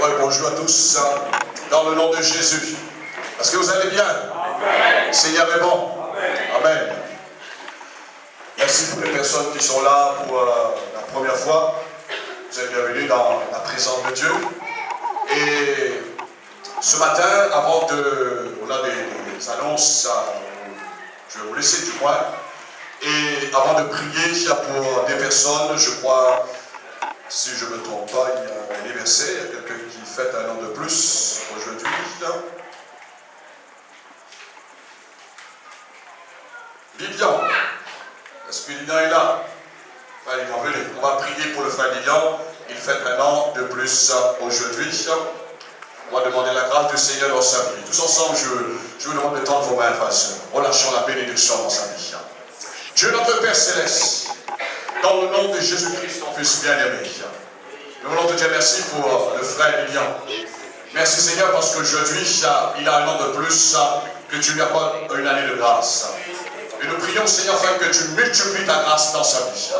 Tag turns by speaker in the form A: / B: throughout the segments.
A: Bonjour à tous, dans le nom de Jésus. Est-ce que vous allez bien? Amen. Le Seigneur est bon. Amen. Amen. Merci pour les personnes qui sont là pour la première fois. Vous êtes bienvenus dans la présence de Dieu. Et ce matin, avant de... On a des annonces, je vais vous laisser du moins. Et avant de prier pour des personnes, je crois, si je ne me trompe pas, il y a un anniversaire, il y a quelqu'un qui fête un an de plus aujourd'hui. Lilian, est-ce que Lilian est là? Frère Lilian, venez, on va prier pour le frère Lilian, il fête un an de plus aujourd'hui. On va demander la grâce du Seigneur dans sa vie. Tous ensemble, je vous demande de tendre vos mains, frères et sœurs, relâchons la bénédiction dans sa vie. Dieu notre Père Céleste, dans le nom de Jésus-Christ, ton Fils bien-aimé, nous voulons te dire merci pour le frère Lilian. Merci Seigneur parce qu'aujourd'hui, il a un an de plus que tu lui apportes une année de grâce. Et nous prions Seigneur afin que tu multiplies ta grâce dans sa vie.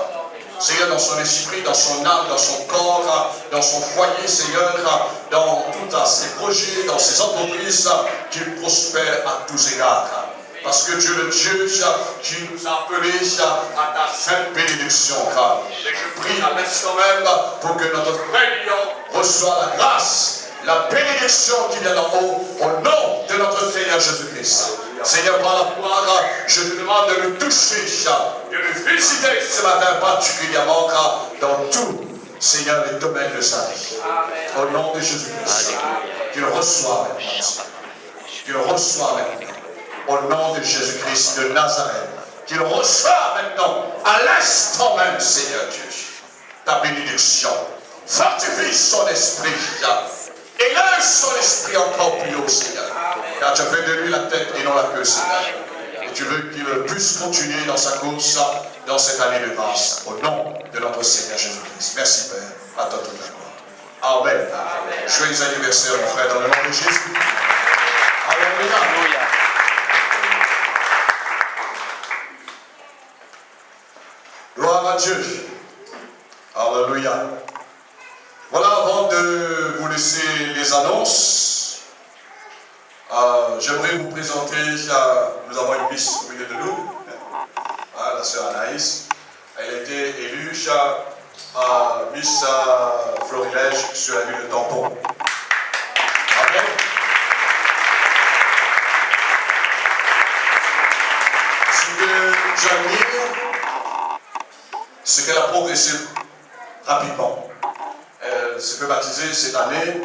A: Seigneur, dans son esprit, dans son âme, dans son corps, dans son foyer, Seigneur, dans tous ses projets, dans ses entreprises, qu'il prospère à tous égards. Parce que Dieu, le Dieu qui nous a appelés à ta sainte bénédiction. Et je prie à l'instant même pour que notre frère Lilian reçoive la grâce, la bénédiction qui vient d'en haut, au nom de notre Seigneur Jésus-Christ. Seigneur, par la foi, je te demande de le toucher, de le féliciter ce matin particulièrement dans tout, Seigneur, les domaines de sa vie. Au nom de Jésus-Christ. Qu'il reçoive maintenant. Qu'il reçoive maintenant. Au nom de Jésus-Christ de Nazareth, qu'il reçoive maintenant, à l'instant même, Seigneur Dieu, ta bénédiction. Fortifie son esprit, élève son esprit encore plus haut, Seigneur, car tu as fait de lui la tête et non la queue, Seigneur. Et tu veux qu'il puisse continuer dans sa course, dans cette année de grâce, au nom de notre Seigneur Jésus-Christ. Merci, Père, à toi toute la gloire. Amen. Joyeux anniversaire, mon frère, dans le nom de Jésus. Alléluia. Gloire à Dieu. Alléluia. Voilà, avant de vous laisser les annonces, j'aimerais vous présenter, nous avons une miss au milieu de nous, la sœur Anaïs. Elle a été élue Miss Florilège sur la ville de Tampon. Amen. Ce que j'admire, c'est qu'elle a progressé rapidement. Elle s'est fait baptiser cette année.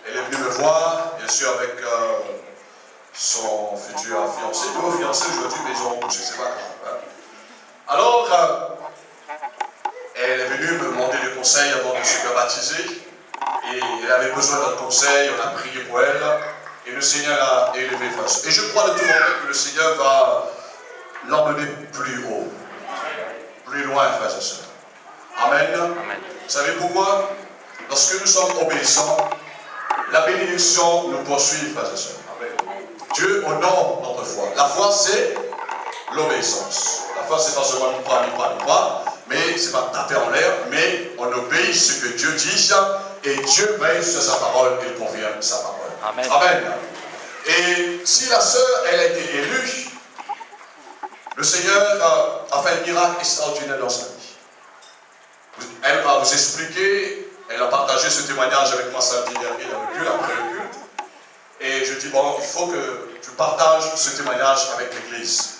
A: Elle est venue me voir, bien sûr, avec son futur fiancé. Deux fiancés aujourd'hui, mais ils ont couché, c'est pas grave. Hein. Alors, elle est venue me demander des conseils avant de se faire baptiser. Et elle avait besoin d'un conseil, on a prié pour elle. Et le Seigneur a élevé face. Et je crois de tout mon cœur que le Seigneur va l'emmener plus haut. Plus loin, frères et sœurs. Amen. Amen. Vous savez pourquoi? Lorsque nous sommes obéissants, la bénédiction nous poursuit, frères et sœurs. Amen. Dieu honore notre foi. La foi, c'est l'obéissance. La foi, c'est pas seulement nous croire, mais c'est pas taper en l'air, mais on obéit ce que Dieu dit, et Dieu veille sur sa parole et confirme sa parole. Amen. Amen. Et si la sœur, elle a été élue, le Seigneur a fait un miracle extraordinaire dans sa vie. Elle va vous expliquer, elle a partagé ce témoignage avec moi samedi dernier dans le culte, après le culte. Et je dis, bon, il faut que tu partages ce témoignage avec l'Église.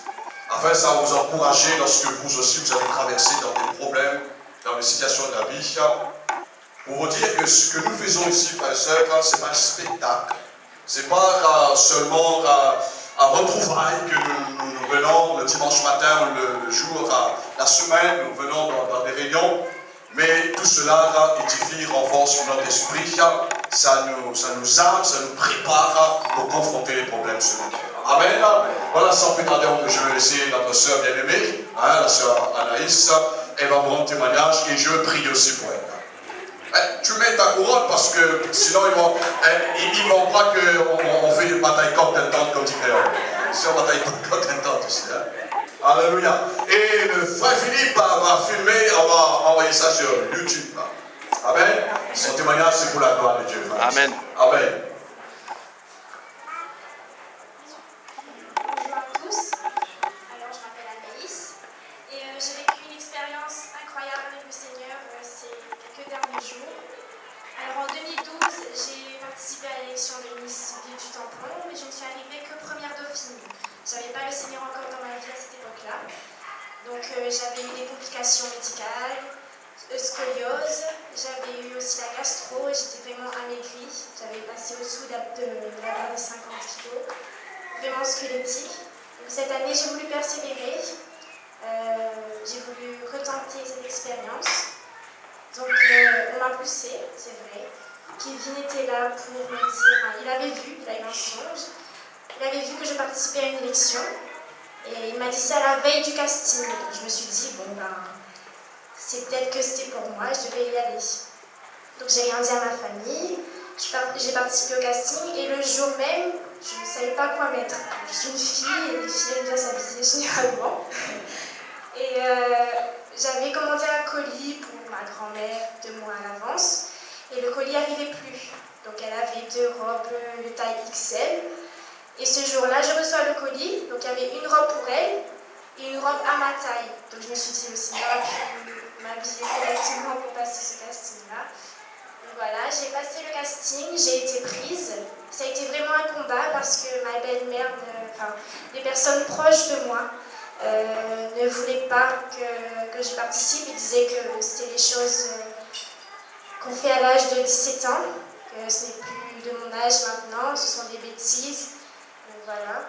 A: Afin ça va vous encourager lorsque vous aussi vous allez traverser dans des problèmes, dans des situations de la vie. Pour vous dire que ce que nous faisons ici, frères et sœurs, ce n'est pas un spectacle. Ce n'est pas seulement un retrouvaille que nous venons le dimanche matin ou le jour, la semaine, nous venons dans des réunions, mais tout cela édifie, renforce notre esprit, ça nous arme, ça nous prépare pour confronter les problèmes sur le terrain. Amen. Voilà, sans plus tarder, je vais laisser notre sœur bien-aimée, la sœur Anaïs, elle va me rendre témoignage et je vais prier aussi pour elle. Tu mets ta couronne parce que sinon ils vont croire qu'on fait une bataille contentante comme dit Créole. C'est une bataille contentante ici. Alléluia. Et le frère Philippe va filmer, on va envoyer ça sur YouTube. Amen. Son témoignage, c'est pour la gloire de Dieu.
B: Amen.
A: Amen.
C: Bonjour à tous. Alors, je m'appelle Anaïs et j'ai vécu une expérience incroyable avec le Seigneur ces quelques derniers jours. Alors, en 2012, j'ai participé à l'élection de Miss Ville du Tampon, mais je ne suis arrivée que première dauphine. Je n'avais pas le Seigneur encore dans ma vie à cette époque-là. Donc, j'avais eu des complications médicales, scoliose, j'avais eu aussi la gastro et j'étais vraiment amaigrie. J'avais passé au-dessous de la barre des 50 kilos, vraiment squelettique. Donc, cette année, j'ai voulu persévérer, j'ai voulu retenter cette expérience. Donc, on m'a poussé, c'est vrai. Kevin était là pour me dire, il avait vu, il a eu un songe, il avait vu que je participais à une élection et il m'a dit ça la veille du casting. Donc, je me suis dit, bon ben, c'est peut-être que c'était pour moi, je devais y aller. Donc, j'ai rien dit à ma famille, j'ai participé au casting et le jour même, je ne savais pas quoi mettre. Je suis une fille et les filles aiment bien s'habiller généralement. Et j'avais commandé un colis pour ma grand-mère 2 mois à l'avance et le colis n'arrivait plus. Donc elle avait 2 robes de taille XL. Et ce jour-là, je reçois le colis, donc il y avait une robe pour elle et une robe à ma taille. Donc je me suis dit, le Seigneur a pu m'habiller correctement pour passer ce casting-là. Donc voilà, j'ai passé le casting, j'ai été prise. Ça a été vraiment un combat parce que ma belle-mère, les personnes proches de moi, ne voulaient pas que je participe. Ils disaient que c'était les choses qu'on fait à l'âge de 17 ans, que ce n'est plus de mon âge maintenant, ce sont des bêtises. Donc voilà.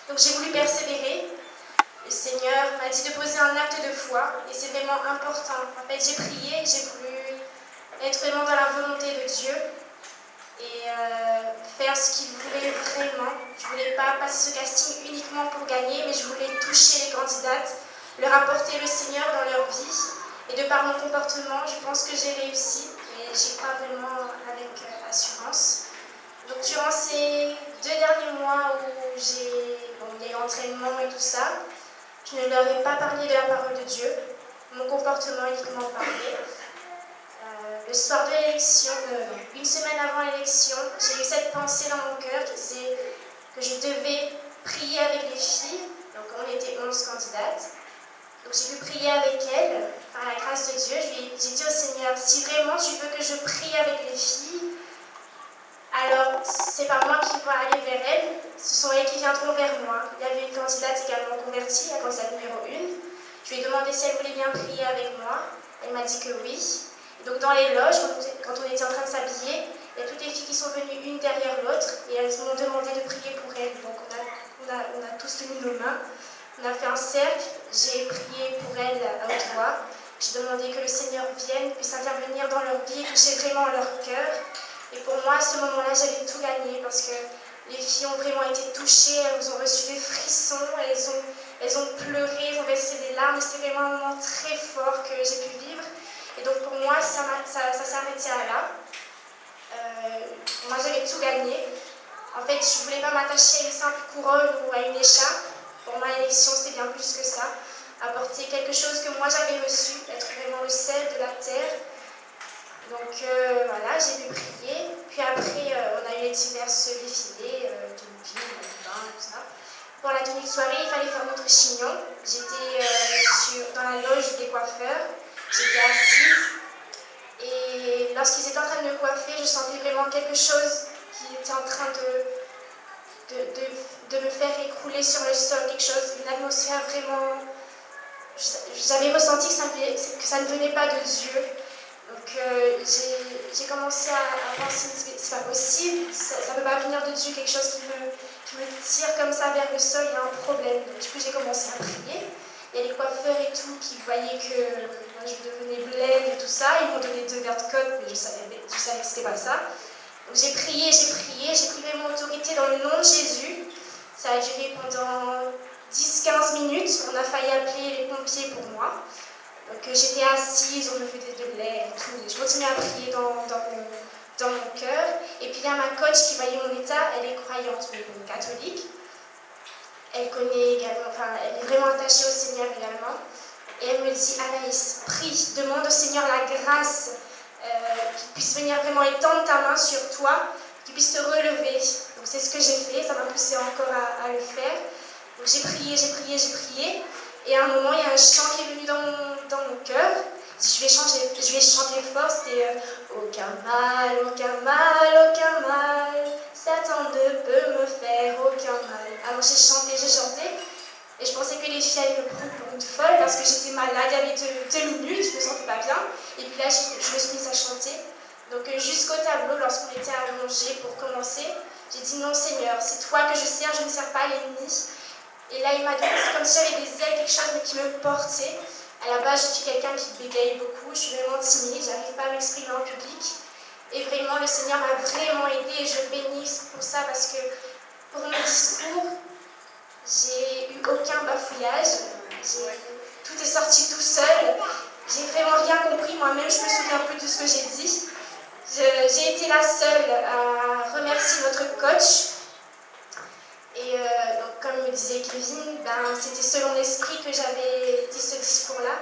C: Donc j'ai voulu persévérer. Le Seigneur m'a dit de poser un acte de foi et c'est vraiment important. En fait, j'ai prié, j'ai voulu être vraiment dans la volonté de Dieu et faire ce qu'il voulait vraiment. Je ne voulais pas passer ce casting uniquement pour gagner, mais je voulais toucher les candidates, leur apporter le Seigneur dans leur vie. Et de par mon comportement, je pense que j'ai réussi et j'y crois vraiment avec assurance. Donc durant ces 2 derniers mois où il y a eu entraînement et tout ça, je ne leur ai pas parlé de la parole de Dieu. Mon comportement uniquement parlé. Le soir de l'élection, une semaine avant l'élection, j'ai eu cette pensée dans mon cœur qui disait que je devais prier avec les filles. Donc on était 11 candidates. Donc j'ai pu prier avec elles, par la grâce de Dieu. J'ai dit au Seigneur, si vraiment tu veux que je prie avec les filles, alors c'est pas moi qui vais aller vers elles, ce sont elles qui viendront vers moi. Il y avait une candidate également convertie, la candidate numéro 1. Je lui ai demandé si elle voulait bien prier avec moi. Elle m'a dit que oui. Donc dans les loges, quand on était en train de s'habiller, il y a toutes les filles qui sont venues une derrière l'autre et elles m'ont demandé de prier pour elles. Donc on a tous tenu nos mains, on a fait un cercle, j'ai prié pour elles à haute voix. J'ai demandé que le Seigneur vienne, puisse intervenir dans leur vie et toucher vraiment leur cœur. Et pour moi, à ce moment-là, j'avais tout gagné parce que les filles ont vraiment été touchées, elles ont reçu des frissons, elles ont pleuré, elles ont versé des larmes. C'était vraiment un moment très fort que j'ai pu vivre. Et donc pour moi, ça s'est arrêté à là. Moi, j'avais tout gagné. En fait, je ne voulais pas m'attacher à une simple couronne ou à une écharpe. Pour moi, l'élection, c'était bien plus que ça. Apporter quelque chose que moi j'avais reçu, être vraiment le sel de la terre. Donc voilà, j'ai pu prier. Puis après, on a eu les diverses défilés, tenue pile, bain, tout ça. Pour la tenue de soirée, il fallait faire notre chignon. J'étais dans la loge des coiffeurs. J'étais assise. Et lorsqu'ils étaient en train de me coiffer, je sentais vraiment quelque chose qui était en train de me faire écrouler sur le sol. Quelque chose, une atmosphère vraiment... J'avais ressenti que ça ne venait pas de Dieu. Donc j'ai commencé à penser, c'est pas possible, ça ne peut pas venir de Dieu, quelque chose qui me tire comme ça vers le sol, il y a un problème. Donc, du coup j'ai commencé à prier. Il y a les coiffeurs et tout qui voyaient que moi, je devenais blême et tout ça. Ils m'ont donné 2 verres de coke, mais je savais que c'était pas ça. Donc j'ai prié, j'ai pris mon autorité dans le nom de Jésus. Ça a duré pendant 10-15 minutes. On a failli appeler les pompiers pour moi. Donc j'étais assise, on me faisait de l'air et tout. Je continuais à prier dans mon cœur. Et puis il y a ma coach qui voyait mon état, elle est croyante, mais bon, catholique. elle connaît également, enfin, elle est vraiment attachée au Seigneur également. Et elle me dit, Anaïs, prie, demande au Seigneur la grâce qu'il puisse venir vraiment étendre ta main sur toi, qu'il puisse te relever. Donc c'est ce que j'ai fait, ça m'a poussé encore à le faire. Donc j'ai prié, j'ai prié, j'ai prié. Et à un moment, il y a un chant qui est venu dans mon cœur. Je vais chanter fort, c'était aucun mal, aucun mal, aucun mal, Satan ne peut me faire aucun mal. Alors j'ai chanté, et je pensais que les filles allaient me prendre pour une folle parce que j'étais malade, il y avait 2 minutes, je me sentais pas bien. Et puis là, je me suis mise à chanter. Donc jusqu'au tableau, lorsqu'on était allongés pour commencer, j'ai dit non Seigneur, c'est toi que je sers, je ne sers pas l'ennemi. Et là, il m'a donné, c'est comme si j'avais des ailes, quelque chose mais qui me portait. À la base, je suis quelqu'un qui bégaye beaucoup, je suis vraiment timide, j'arrive pas à m'exprimer en public. Et vraiment, le Seigneur m'a vraiment aidée et je le bénis pour ça parce que pour mon discours, j'ai eu aucun bafouillage. Tout est sorti tout seul. J'ai vraiment rien compris, moi-même, je me souviens plus de ce que j'ai dit. J'ai été la seule à remercier notre coach. Et donc, comme me disait Kevin, c'était selon l'esprit que j'avais dit ce discours-là.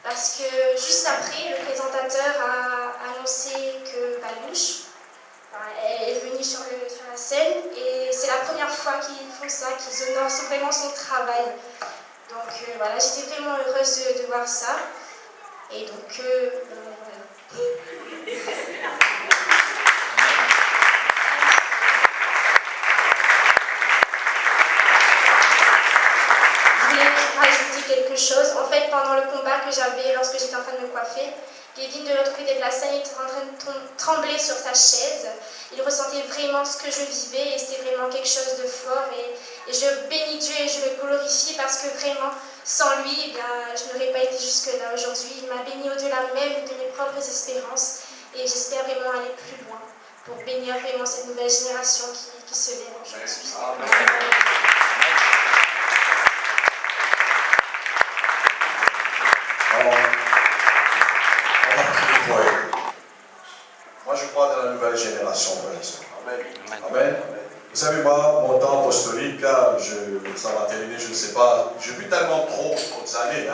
C: Parce que juste après, le présentateur a annoncé que Balouche est venu sur la scène. Et c'est la première fois qu'ils font ça, qu'ils honorent vraiment son travail. Donc voilà, j'étais vraiment heureuse de voir ça. Et donc, voilà. Quelque chose. En fait, pendant le combat que j'avais lorsque j'étais en train de me coiffer, Kevin de l'autre côté de la scène était en train de trembler sur sa chaise. Il ressentait vraiment ce que je vivais et c'était vraiment quelque chose de fort. Et je bénis Dieu et je le glorifie parce que vraiment, sans lui, je n'aurais pas été jusque-là aujourd'hui. Il m'a béni au-delà même de mes propres espérances et j'espère vraiment aller plus loin pour bénir vraiment cette nouvelle génération qui se lève aujourd'hui.
A: On va prier pour elle. Moi, je crois dans la nouvelle génération, frères et sœurs. Amen. Amen. Vous savez, moi, mon temps apostolique, ça va terminer, je ne sais pas. J'ai vu tellement trop d'années.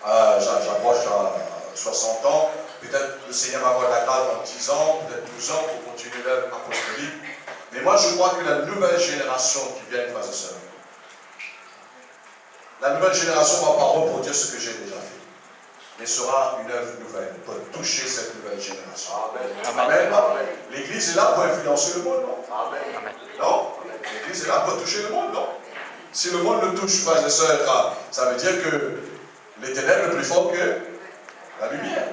A: J'approche à 60 ans. Peut-être le Seigneur va avoir la grâce dans 10 ans, peut-être 12 ans pour continuer l'œuvre apostolique. Mais moi, je crois que la nouvelle génération qui vient, frères et sœurs, la nouvelle génération ne va pas reproduire ce que j'ai déjà fait, mais sera une œuvre nouvelle pour toucher cette nouvelle génération. Amen. Amen. Amen. L'Église est là pour influencer le monde, non? Amen. Non? L'Église est là pour toucher le monde, non? Si le monde le touche, frères et sœurs, ça veut dire que les ténèbres sont plus forts que la lumière.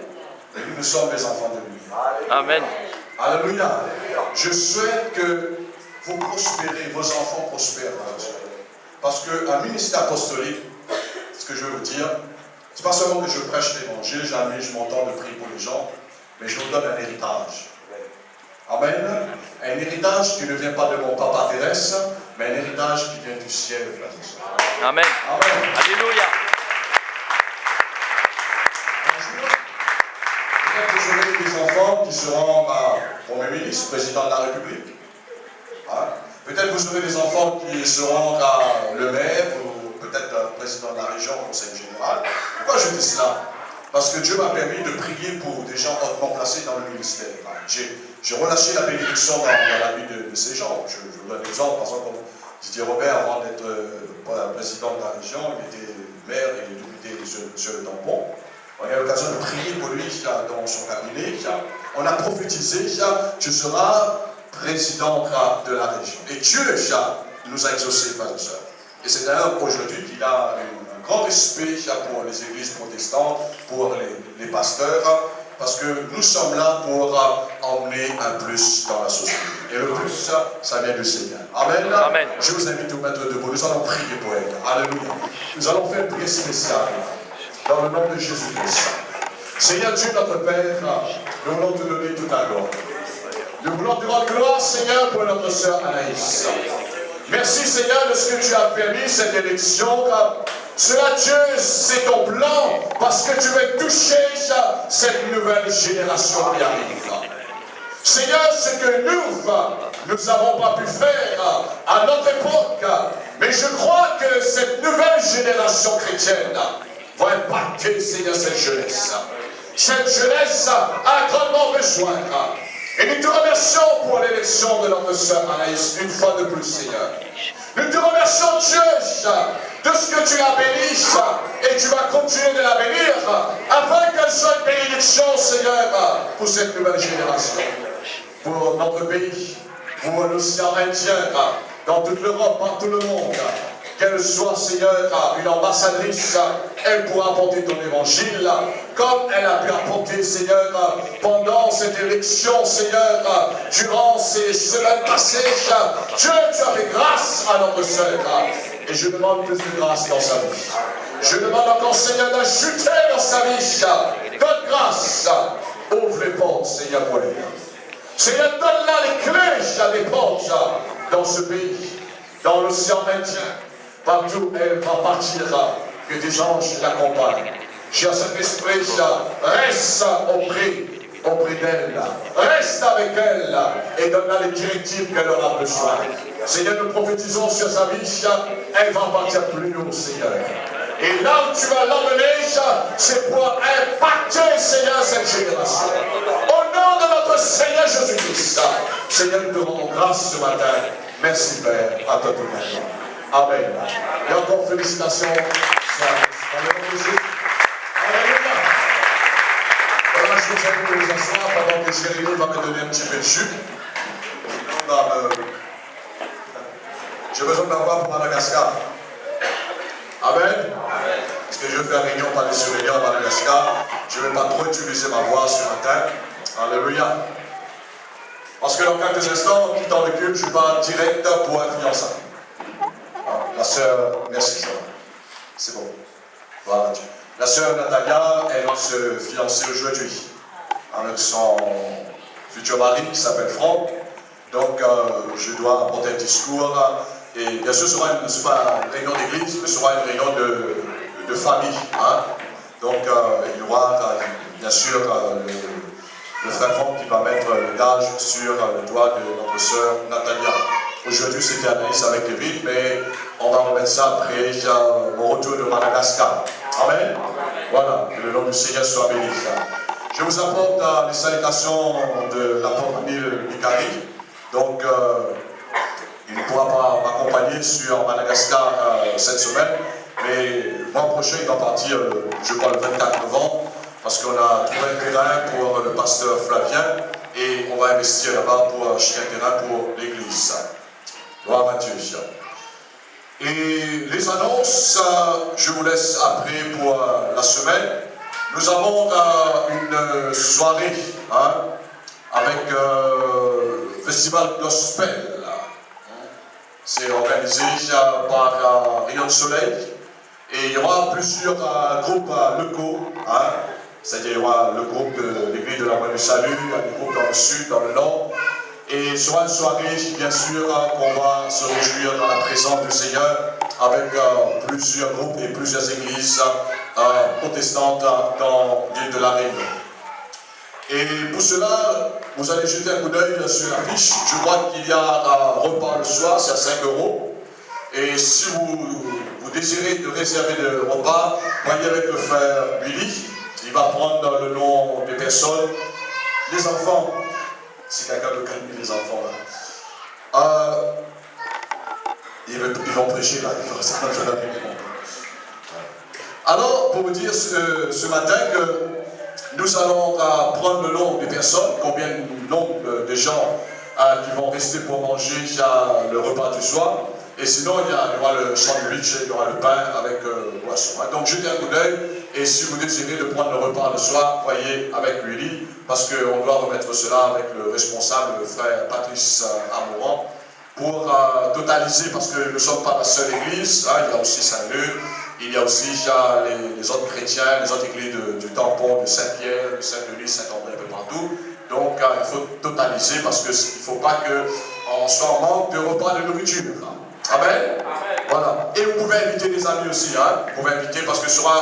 A: Et nous sommes les enfants de lumière.
B: Amen.
A: Alléluia. Je souhaite que vous prospérez, vos enfants prospèrent, frères et sœurs. Parce qu'un ministère apostolique, ce que je veux vous dire, c'est pas seulement que je prêche l'évangile, jamais je m'entends de prier pour les gens, mais je vous donne un héritage. Amen. Un héritage qui ne vient pas de mon papa Thérèse, mais un héritage qui vient du ciel, frères et sœurs.
B: Amen.
A: Amen.
B: Alléluia.
A: Un jour, peut-être que j'aurai des enfants qui seront Premier ministre, président de la République. Hein? Peut-être vous aurez des enfants qui seront le maire ou peut-être président de la région au conseil général. Pourquoi je dis cela? Parce que Dieu m'a permis de prier pour des gens hautement placés dans le ministère. J'ai relâché la bénédiction dans la vie de ces gens. Je vous donne un exemple, par exemple, comme Didier Robert, avant d'être président de la région, il était maire et député sur le tampon. On a eu l'occasion de prier pour lui dans son cabinet. On a prophétisé, tu seras président de la région. Et Dieu nous a exaucés, frères et sœurs. Et c'est d'ailleurs aujourd'hui qu'il a un grand respect pour les églises protestantes, pour les pasteurs, parce que nous sommes là pour emmener un plus dans la société. Et le plus, ça vient du Seigneur. Amen.
B: Amen.
A: Je vous invite à vous mettre debout. Nous allons prier pour elle. Alléluia. Nous allons faire une prière spéciale dans le nom de Jésus-Christ. Seigneur Dieu, notre Père, nous voulons te donner toute la gloire. Nous voulons te rendre gloire, Seigneur, pour notre sœur Anaïs. Merci, Seigneur, de ce que tu as permis, cette élection. Cela, Dieu, c'est ton plan, parce que tu veux toucher cette nouvelle génération qui arrive. Seigneur, ce que nous n'avons pas pu faire à notre époque, mais je crois que cette nouvelle génération chrétienne va impacter, Seigneur, cette jeunesse. Cette jeunesse a grandement besoin. Et nous te remercions pour l'élection de notre sœur Anaïs, une fois de plus, Seigneur. Nous te remercions, Dieu, de ce que tu l'as bénie, et tu vas continuer de la bénir, afin qu'elle soit une bénédiction, Seigneur, pour cette nouvelle génération, pour notre pays, pour l'océan Indien, dans toute l'Europe, dans tout le monde. Qu'elle soit, Seigneur, une ambassadrice, elle pourra apporter ton évangile, comme elle a pu apporter, Seigneur, pendant cette élection, Seigneur, durant ces semaines passées. Dieu, tu as fait grâce à notre sœur, et je demande plus de grâce dans sa vie. Je demande encore, Seigneur, d'ajouter dans sa vie, donne grâce, ouvre les portes, Seigneur, pour elle. Seigneur, donne-la les clés des portes dans ce pays, dans l'océan Indien. Partout elle va partir, que des anges l'accompagnent. Cher Saint-Esprit, reste auprès d'elle. Reste avec elle et donne-la les directives qu'elle aura besoin. Seigneur, nous prophétisons sur sa vie, elle va partir plus haut, Seigneur. Et là où tu vas l'emmener, c'est pour impacter, Seigneur, cette génération. Au nom de notre Seigneur Jésus-Christ, Seigneur, nous te rendons grâce ce matin. Merci, Père, à toi tout le monde. Amen. Et encore félicitations. Dans le nom de Jésus. Alléluia. Voilà, je vous invite à vous asseoir pendant que Jérémie va me donner un petit peu de jus. J'ai besoin d'avoir pour Madagascar. Amen. Parce que je vais faire réunion par les surveillants à Madagascar. Je ne vais pas trop utiliser ma voix ce matin. Alléluia. Parce que dans quelques instants, en quittant le culte, je pars direct pour un fiançailles. La sœur, merci, c'est bon. Voilà. La sœur Natalia, elle va se fiancer aujourd'hui avec son futur mari qui s'appelle Franck. Donc, je dois apporter un discours. Et bien sûr, ce ne sera pas une réunion d'église, mais ce sera une réunion de famille. Hein. Donc, il y aura bien sûr le frère Franck qui va mettre le gage sur le doigt de notre sœur Natalia. Aujourd'hui, c'était Anaïs avec Kevin, mais on va remettre ça après mon retour de Madagascar. Amen. Voilà, que le nom du Seigneur soit béni. Je vous apporte les salutations de l'apôtre Neil Mikari. Donc, il ne pourra pas m'accompagner sur Madagascar cette semaine, mais le mois prochain, il va partir, je crois, le 24 novembre, parce qu'on a trouvé un terrain pour le pasteur Flavien, et on va investir là-bas pour acheter un terrain pour l'église. Gloire à Dieu. Et les annonces, je vous laisse après pour la semaine. Nous avons une soirée avec le Festival Gospel. C'est organisé par Rayon de Soleil. Et il y aura plusieurs groupes locaux. C'est-à-dire il y aura le groupe de l'Église de la Voie du Salut, des groupes dans le sud, dans le nord. Et ce sera une soirée, bien sûr, qu'on va se réjouir dans la présence du Seigneur avec plusieurs groupes et plusieurs églises protestantes dans l'île de la Réunion. Et pour cela, vous allez jeter un coup d'œil sur l'affiche. Je vois qu'il y a un repas le soir, c'est à 5 €. Et si vous désirez de réserver le repas, voyez avec le frère Billy. Il va prendre le nom des personnes. Les enfants. Si quelqu'un veut calmer les enfants là. Ils vont prêcher là. Alors, pour vous dire ce matin que nous allons prendre le nom des personnes, combien de nombre de gens qui vont rester pour manger le repas du soir. Et sinon, il y aura le sandwich, il y aura le pain avec boisson. Donc, jetez un coup d'œil. Et si vous désirez de prendre le repas le soir, voyez avec Willy, parce qu'on doit remettre cela avec le responsable, le frère Patrice Amourant, pour totaliser, parce que nous ne sommes pas la seule église. Il y a aussi Saint-Leu, il y a aussi les autres chrétiens, les autres églises du tampon de Saint-Pierre, de Saint-Denis, Saint-André, un peu partout. Donc, il faut totaliser, parce qu'il ne faut pas qu'on soit en manque de repas de nourriture. Amen. Voilà. Et vous pouvez inviter des amis aussi. Vous pouvez inviter parce que ce sera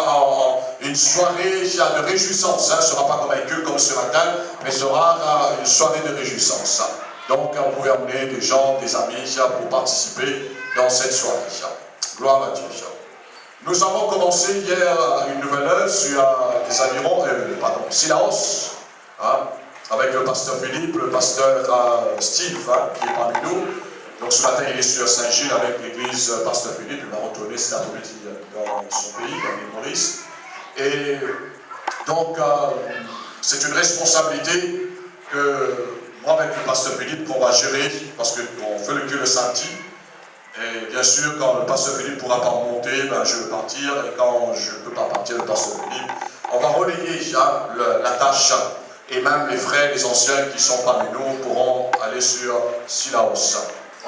A: une soirée de réjouissance. Ce ne sera pas comme un culte comme ce matin, mais ce sera une soirée de réjouissance. Donc, vous pouvez emmener des gens, des amis pour participer dans cette soirée. Gloire à Dieu. Nous avons commencé hier une nouvelle œuvre sur les avirons, Silaos, avec le pasteur Philippe, le pasteur Steve, qui est parmi nous. Donc ce matin, il est sur Saint-Gilles avec l'église pasteur Philippe. Il va retourner cet après-midi dans son pays, dans l'île Maurice. Et donc, c'est une responsabilité que moi, avec le pasteur Philippe, qu'on va gérer, parce qu'on fait le culte le samedi. Et bien sûr, quand le pasteur Philippe ne pourra pas monter, je vais partir. Et quand je ne peux pas partir, le pasteur Philippe, on va relayer la tâche. Et même les frères, les anciens qui sont parmi nous pourront aller sur Silaos.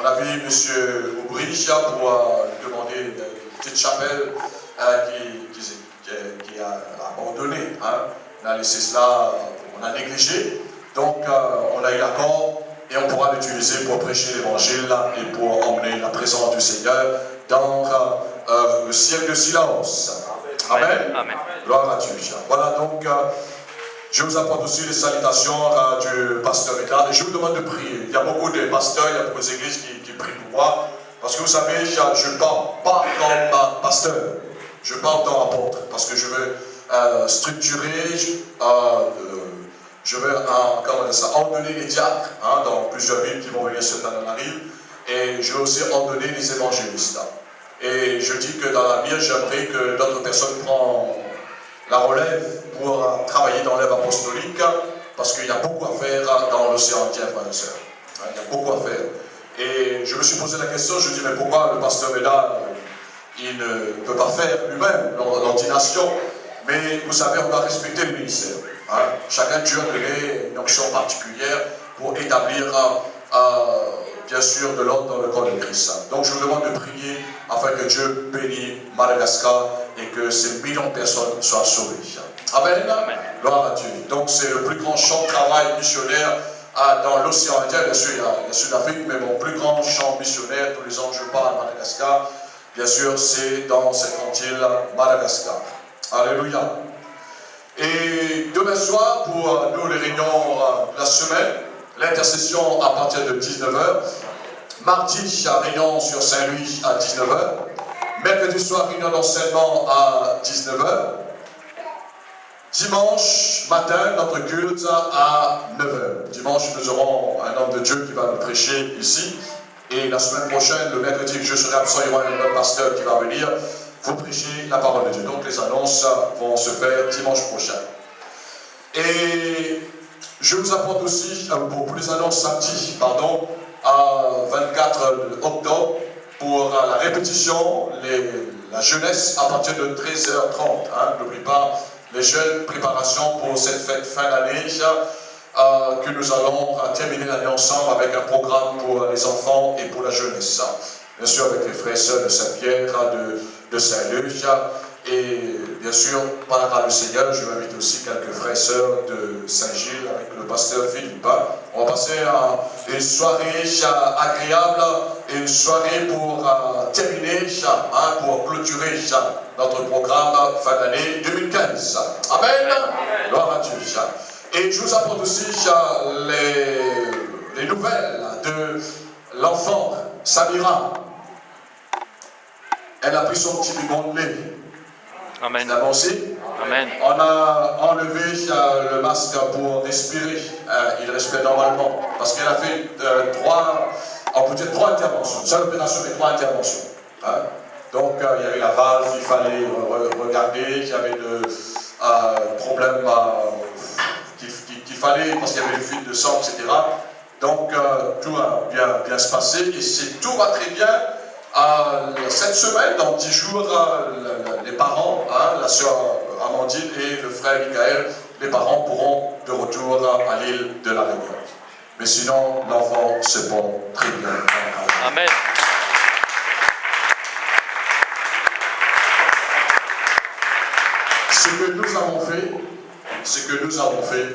A: On a vu M. Aubry pour demander une petite chapelle qui a abandonné. On a laissé cela, on a négligé. Donc, on a eu l'accord. Et on pourra l'utiliser pour prêcher l'évangile et pour emmener la présence du Seigneur dans le ciel de Silaos. Amen. Amen. Gloire à Dieu. Voilà donc, je vous apporte aussi les salutations du pasteur État. Et je vous demande de prier. Il y a beaucoup de pasteurs, il y a beaucoup d'églises qui prient pour moi. Parce que vous savez, je ne parle pas comme pasteur. Je parle comme apôtre. Parce que je veux structurer, je veux ordonner les diacres dans plusieurs villes qui vont venir sur Tananarive. Et je veux aussi ordonner les évangélistes. Et je dis que dans l'avenir, j'aimerais que d'autres personnes prennent la relève pour travailler dans l'œuvre apostolique, parce qu'il y a beaucoup à faire dans l'océan Indien, frères et sœurs. Il y a beaucoup à faire. Et je me suis posé la question, je dis, mais pourquoi le pasteur Bédard, il ne peut pas faire lui-même l'ordination? Mais vous savez, on doit respecter le ministère. Chacun Dieu a donné une onction particulière pour établir, bien sûr, de l'ordre dans le corps de Christ. Donc je vous demande de prier afin que Dieu bénisse Madagascar et que ces millions de personnes soient sauvées. Amen. Amen. Gloire à Dieu. Donc c'est le plus grand champ de travail missionnaire dans l'océan Indien. Bien sûr, il y a le Sud-Afrique, mais mon plus grand champ missionnaire, tous les ans je pars à Madagascar, bien sûr, c'est dans cette grande île Madagascar. Alléluia. Et demain soir, pour nous, les réunions de la semaine, l'intercession à partir de 19h. Mardi, réunion sur Saint-Louis à 19h. Mercredi soir, réunion d'enseignement à 19h. Dimanche matin, notre culte à 9h. Dimanche, nous aurons un homme de Dieu qui va nous prêcher ici. Et la semaine prochaine, le mercredi, je serai absent, il y aura un autre pasteur qui va venir. Vous prêchez la parole de Dieu. Donc les annonces vont se faire dimanche prochain. Et je vous apporte aussi, pour les annonces samedi, à 24 octobre, pour la répétition, la jeunesse à partir de 13h30. N'oubliez pas les jeunes préparations pour cette fête fin d'année, que nous allons terminer l'année ensemble avec un programme pour les enfants et pour la jeunesse. Bien sûr avec les frères et sœurs de Saint-Pierre, de Saint-Luc, et bien sûr, par la grâce du Seigneur, je m'invite aussi quelques frères et sœurs de Saint-Gilles avec le pasteur Philippe. On va passer une soirée agréable, une soirée pour terminer, pour clôturer notre programme fin d'année 2015. Amen. Gloire à Dieu. Et je vous apporte aussi les nouvelles de l'enfant Samira. Elle a pris son petit biberon de lait.
B: Amen.
A: C'est avancé.
B: Amen.
A: On a enlevé le masque pour respirer. Il respire normalement. Parce qu'elle a fait on peut dire 3 interventions. Seule opération et 3 interventions. Donc il y avait la valve, il fallait regarder, il y avait le problème qu'il fallait, parce qu'il y avait une fuite de sang, etc. Donc tout a bien se passer. Et tout va très bien. Cette semaine, dans 10 jours, les parents, la sœur Amandine et le frère Michael, les parents pourront de retour à l'île de la Réunion. Mais sinon, l'enfant se porte très bien.
B: Amen.
A: Ce que nous avons fait,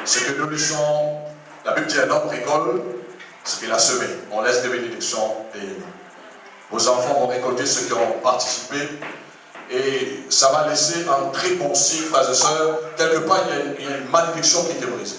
A: c'est que nous laissons, la Bible dit un homme récolte ce qu'il a semé. On laisse des bénédictions et vos enfants vont récolter ceux qui ont participé Et ça va laisser un très bon signe, frères et sœurs. Quelque part, il y a une malédiction qui était brisée.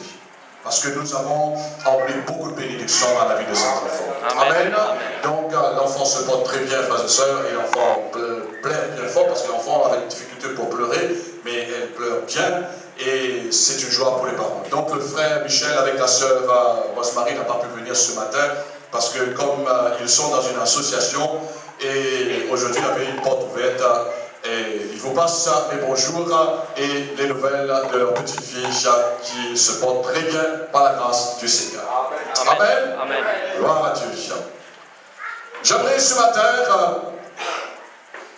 A: Parce que nous avons emmené beaucoup de bénédictions dans la vie de cet enfant. Amen. Donc l'enfant se porte très bien, frères et sœurs, et l'enfant pleure bien fort, parce que l'enfant avait une difficulté pour pleurer, mais elle pleure bien, et c'est une joie pour les parents. Donc le frère Michel avec la sœur Rosemary n'a pas pu venir ce matin, parce que comme ils sont dans une association, et aujourd'hui il y avait une porte ouverte, et ils vous passent les bonjours et les nouvelles de leur petite fille qui se porte très bien par la grâce du Seigneur. Amen. Amen. Gloire à Dieu. J'aimerais ce matin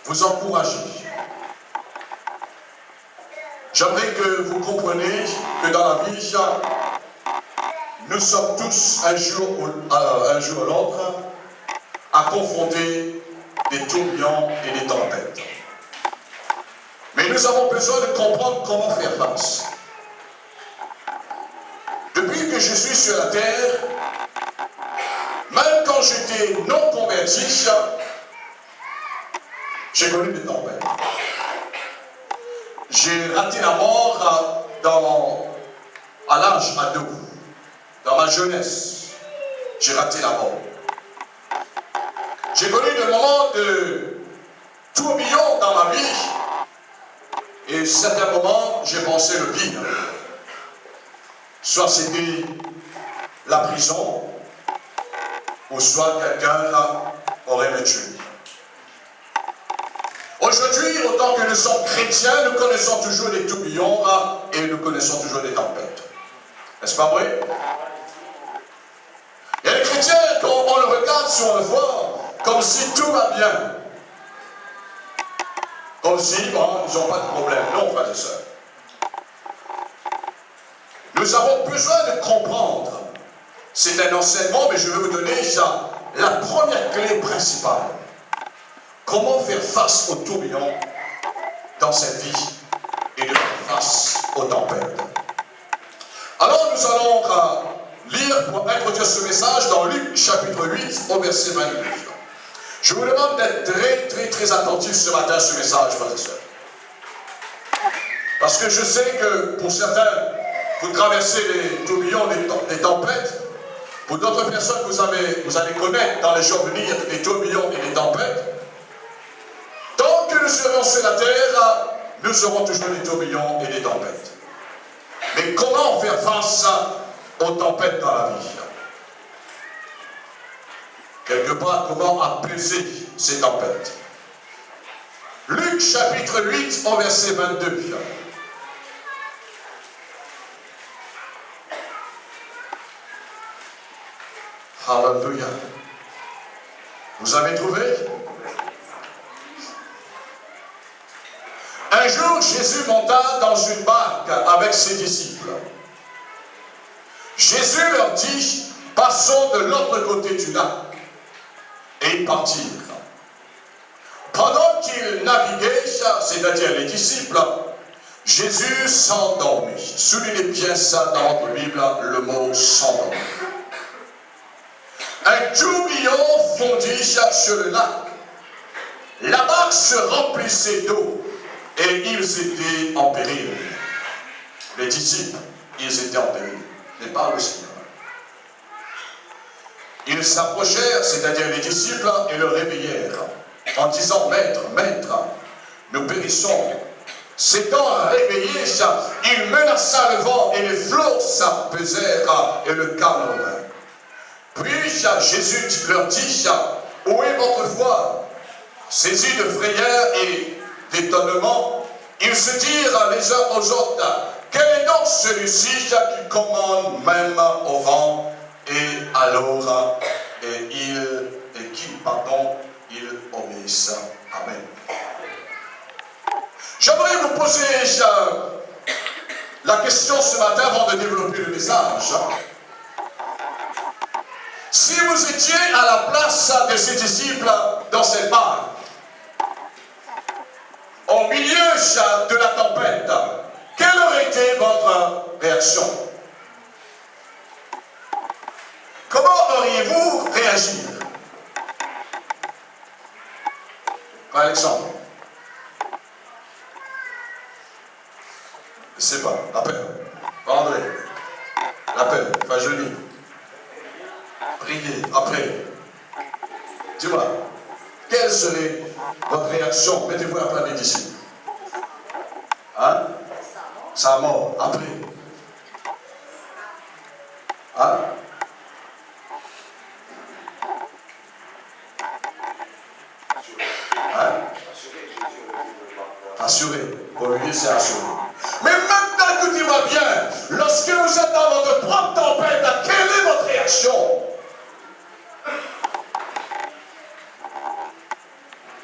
A: vous encourager. J'aimerais que vous compreniez que dans la vie, nous sommes tous un jour ou l'autre à confronter des tourbillons et des tempêtes. Mais nous avons besoin de comprendre comment faire face. Depuis que je suis sur la terre, même quand j'étais non converti, j'ai connu des tempêtes. J'ai raté la mort à l'âge ado, dans ma jeunesse. J'ai raté la mort. J'ai connu des moments de tourbillon dans ma vie. Et à certains moments, j'ai pensé le pire. Soit c'était la prison, ou soit quelqu'un aurait me tué. Aujourd'hui, autant que nous sommes chrétiens, nous connaissons toujours des tourbillons et nous connaissons toujours des tempêtes. N'est-ce pas vrai? Il y a des chrétiens, quand on le regarde, si on le voit, comme si tout va bien. Comme si, bon, ils n'ont pas de problème. Non, frères et sœurs. Nous avons besoin de comprendre. C'est un enseignement, mais je vais vous donner la première clé principale. Comment faire face aux tourbillons dans cette vie et de faire face aux tempêtes. Alors nous allons lire pour introduire ce message dans Luc chapitre 8 au verset 22. Je vous demande d'être très attentifs ce matin à ce message, frères et sœurs. Parce que je sais que pour certains, vous traversez les tourbillons, les tempêtes. Pour d'autres personnes, vous allez connaître dans les jours à venir les tourbillons et les tempêtes. Tant que nous serons sur la terre, nous aurons toujours des tourbillons et des tempêtes. Mais comment faire face aux tempêtes dans la vie? Quelque part, comment apaiser ces tempêtes? Luc chapitre 8 au verset 22. Alléluia. Vous avez trouvé? Un jour, Jésus monta dans une barque avec ses disciples. Jésus leur dit, passons de l'autre côté du lac. Et ils partirent. Pendant qu'ils naviguaient, c'est-à-dire les disciples, Jésus s'endormit. Soulignez bien ça dans votre Bible, le mot s'endormit. Un tourbillon fondit sur le lac. La barque se remplissait d'eau et ils étaient en péril. Les disciples, ils étaient en péril, mais pas le Seigneur. Ils s'approchèrent, c'est-à-dire les disciples, et le réveillèrent, en disant, Maître, Maître, nous périssons. S'étant réveillé, il menaça le vent, et les flots s'apaisèrent, et le calme revint. Puis Jésus leur dit, où est votre foi? Saisis de frayeur et d'étonnement, ils se dirent les uns aux autres, quel est donc celui-ci qui commande même au vent et à l'eau, et il obéissent. Amen. J'aimerais vous poser la question ce matin avant de développer le message. Si vous étiez à la place de ces disciples dans cette barque, au milieu de la tempête, quelle aurait été votre réaction? Comment auriez-vous réagi? Par exemple, Appel. André. L'appel. Fajoli. Priez. Après. Dis-moi, quelle serait votre réaction? Mettez-vous à la place des disciples. Hein? Sa mort. Après. Hein? Hein? Assuré. Pour lui, c'est assuré. Mais maintenant, écoutez-moi bien. Lorsque vous êtes dans votre propre tempête, quelle est votre réaction?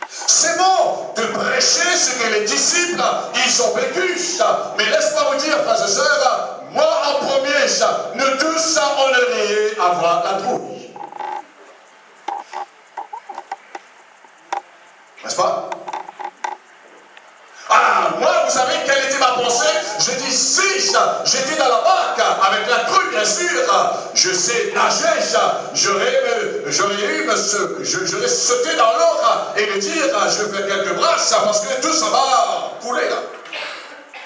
A: C'est bon de prêcher ce que les disciples, ils ont vécu. Mais laisse-moi vous dire, frères et sœurs, moi en premier, nous tous, on aimerait avoir la trouille. N'est-ce pas? Ah, moi, vous savez quelle était ma pensée? Je dis, si j'étais dans la barque, avec la trouille, bien sûr, je sais nager, j'aurais sauté dans l'eau et me dire, je vais faire quelques brasses, parce que tout ça va couler, là.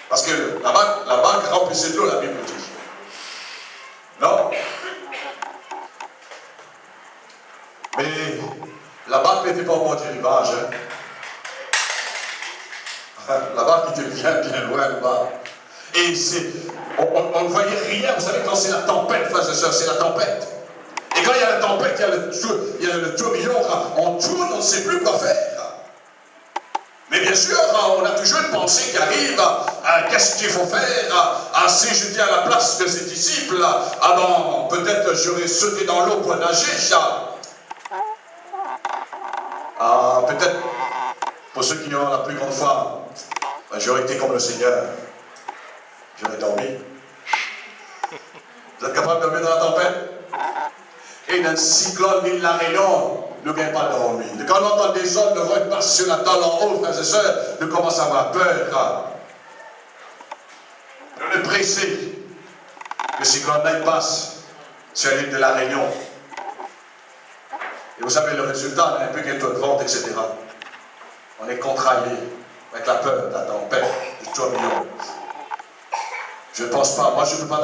A: Parce que la barque remplissait de l'eau, la Bible dit. Non? Mais la barque n'était pas au bord du rivage, hein. La barque était bien loin là-bas. Et on ne voyait rien. Vous savez, quand c'est la tempête, frères et sœurs, c'est la tempête. Et quand il y a la tempête, il y a le tourbillon, on tourne, on ne sait plus quoi faire. Mais bien sûr, on a toujours une pensée qui arrive. Qu'est-ce qu'il faut faire? Si je dis à la place de ses disciples, peut-être j'aurais sauté dans l'eau pour nager. Peut-être, pour ceux qui ont la plus grande foi, j'aurais été comme le Seigneur. J'aurais dormi. Vous êtes capable de dormir dans la tempête? Et dans le cyclone, l'île La Réunion, ne gagne pas dormir. Quand on entend des hommes de voix passer sur la table en haut, frères et sœurs, nous commençons à avoir peur. On est pressé que le cyclone passe sur l'île de La Réunion. Et vous savez le résultat, on a un peu qu'un taux de vente, etc. On est contrarié avec la peur, la tempête, du tourbillon. Je ne pense pas, moi je ne peux pas